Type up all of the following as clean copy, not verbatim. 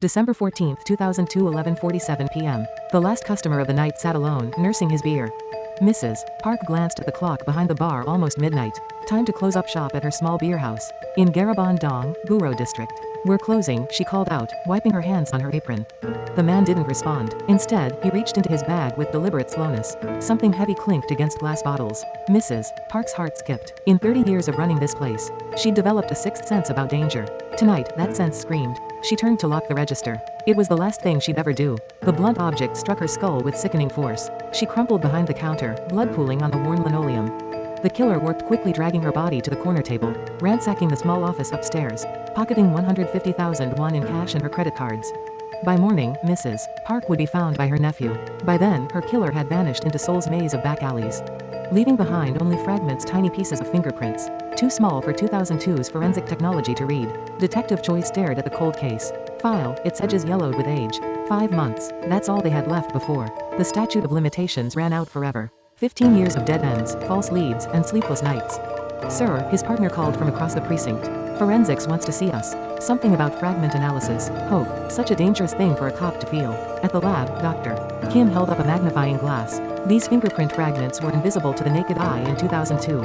December 14, 2002, 11:47 p.m. The last customer of the night sat alone, nursing his beer. Mrs. Park glanced at the clock behind the bar. Almost midnight. Time to close up shop at her small beer house in Garabon Dong, Guro district. "We're closing," she called out, wiping her hands on her apron. The man didn't respond. Instead, he reached into his bag with deliberate slowness. Something heavy clinked against glass bottles. Mrs. Park's heart skipped. In 30 years of running this place, she'd developed a sixth sense about danger. Tonight, that sense screamed. She turned to lock the register. It was the last thing she'd ever do. The blunt object struck her skull with sickening force. She crumpled behind the counter, blood pooling on the worn linoleum. The killer worked quickly, dragging her body to the corner table, ransacking the small office upstairs, pocketing 150,000 won in cash and her credit cards. By morning, Mrs. Park would be found by her nephew. By then, her killer had vanished into Seoul's maze of back alleys, leaving behind only fragments, tiny pieces of fingerprints, too small for 2002's forensic technology to read. Detective Choi stared at the cold case file, its edges yellowed with age. 5 months, that's all they had left before the statute of limitations ran out forever. 15 years of dead ends, false leads, and sleepless nights. "Sir," his partner called from across the precinct. "Forensics wants to see us. Something about fragment analysis. Hope, such a dangerous thing for a cop to feel." At the lab, Dr. Kim held up a magnifying glass. "These fingerprint fragments were invisible to the naked eye in 2002.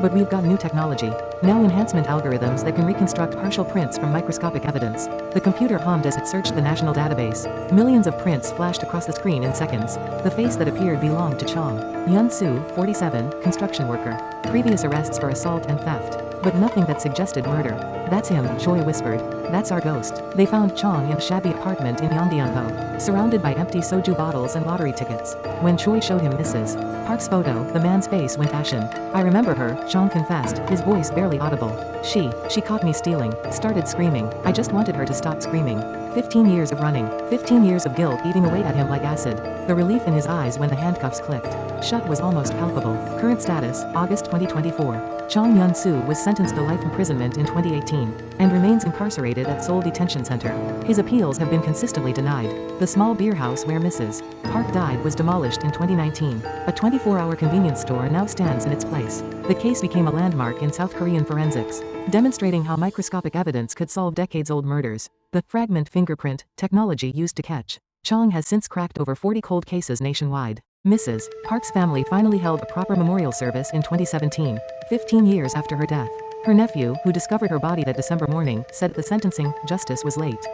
But we've got new technology. Now enhancement algorithms that can reconstruct partial prints from microscopic evidence." The computer hummed as it searched the national database. Millions of prints flashed across the screen in seconds. The face that appeared belonged to Chong Yun-soo, 47, construction worker. Previous arrests for assault and theft, but nothing that suggested murder. "That's him," Choi whispered. "That's our ghost." They found Chong in a shabby apartment in Yeondeunpo, surrounded by empty soju bottles and lottery tickets. When Choi showed him Mrs. Park's photo, the man's face went ashen. "I remember her," Chong confessed, his voice barely audible. She caught me stealing, started screaming. I just wanted her to stop screaming." 15 years of running, 15 years of guilt eating away at him like acid. The relief in his eyes when the handcuffs clicked shut was almost palpable. Current status, August 2024. Chong Yun-soo was sentenced to life imprisonment in 2018, and remains incarcerated at Seoul Detention Center. His appeals have been consistently denied. The small beer house where Mrs. Park died was demolished in 2019. A 24-hour convenience store now stands in its place. The case became a landmark in South Korean forensics, demonstrating how microscopic evidence could solve decades-old murders. The fragment fingerprint technology used to catch Chong has since cracked over 40 cold cases nationwide. Mrs. Park's family finally held a proper memorial service in 2017, 15 years after her death. Her nephew, who discovered her body that December morning, said at the sentencing, justice was late.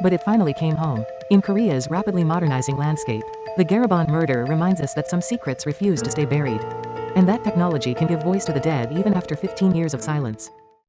But it finally came home. In Korea's rapidly modernizing landscape, the Garabon murder reminds us that some secrets refuse to stay buried, and that technology can give voice to the dead even after 15 years of silence.